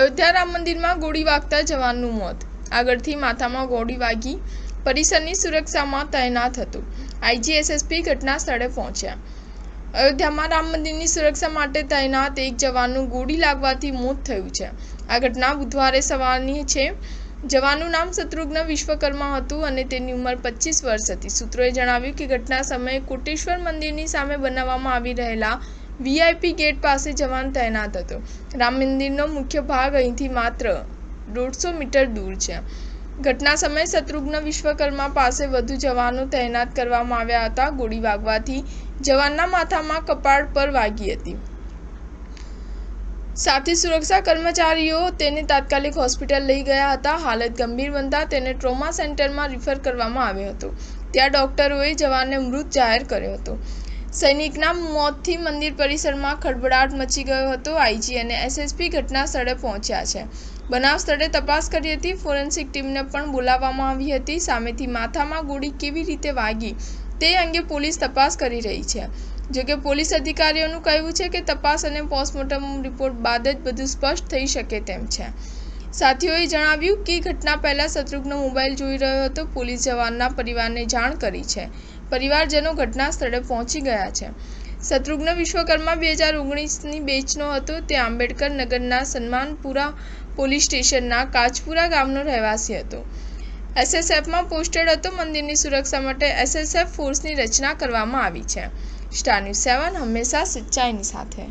અયોધ્યા રામ મંદિરમાં ગોળી વાગતા જવાનનું મોત. આગળથી માથામાં ગોળી વાગી. પરિસરની સુરક્ષામાં તૈનાત હતું. આઈજી એસએસપી ઘટના સ્થળે પહોંચ્યા. અયોધ્યામાં રામ મંદિરની સુરક્ષા માટે તૈનાત એક જવાનનું ગોળી લાગવાથી મોત થયું છે. આ ઘટના બુધવારે સવારની છે. જવાનનું નામ શત્રુઘ્ન વિશ્વકર્મા હતું અને તેની ઉંમર 25 વર્ષ હતી. સૂત્રોએ જણાવ્યું કે ઘટના સમયે કોટેશ્વર મંદિરની સામે બનાવવામાં આવી રહેલા વીઆઈપી ગેટ પાસે જવાન તૈનાત હતો. રામ મંદિરનો મુખ્ય ભાગ અહીંથી માત્ર 150 મીટર દૂર છે. ઘટના સમયે શત્રુઘ્ન વિશ્વકર્મા પાસે વધુ જવાનો તૈનાત કરવામાં આવ્યા હતા. ગોળી વાગવાથી જવાનના માથામાં કપાળ પર વાગી હતી. સાથી સુરક્ષા કર્મચારીઓ તેને તાત્કાલિક હોસ્પિટલ લઈ ગયા હતા. હાલત ગંભીર બનતા તેને ટ્રોમા સેન્ટરમાં રિફર કરવામાં આવ્યો હતો. ત્યાં ડોક્ટરોએ જવાનને મૃત જાહેર કર્યો હતો. સૈનિકના મોતથી મંદિર પરિસરમાં ખળભળાટ મચી ગયો હતો. આઈજી અને એસએસપી ઘટના સ્થળે પહોંચ્યા છે. બનાવ સ્થળે તપાસ કરી હતી. ફોરેન્સિક ટીમને પણ બોલાવવામાં આવી હતી. સામેથી માથામાં ગોળી કેવી રીતે વાગી તે અંગે પોલીસ તપાસ કરી રહી છે. જોકે પોલીસ અધિકારીઓનું કહેવું છે કે તપાસ અને પોસ્ટમોર્ટમ રિપોર્ટ બાદ જ બધું સ્પષ્ટ થઈ શકે તેમ છે. સાથીઓએ જણાવ્યું કે ઘટના પહેલા શત્રુઘ્ન મોબાઈલ જોઈ રહ્યો હતો. પોલીસ જવાનના પરિવારને જાણ કરી છે. પરિવારજનો ઘટના સ્થળે પહોંચી ગયા છે. શત્રુઘ્ન વિશ્વકર્મા 2019ની બેચનો હતો. તે આંબેડકર નગરના સન્માનપુરા પોલીસ સ્ટેશનના કાચપુરા ગામનો રહેવાસી હતો. એસએસએફમાં પોસ્ટેડ હતો. મંદિરની સુરક્ષા માટે એસએસએફ ફોર્સની રચના કરવામાં આવી છે. સ્ટાર ન્યૂઝ 7 હંમેશા સચ્ચાઈની સાથે.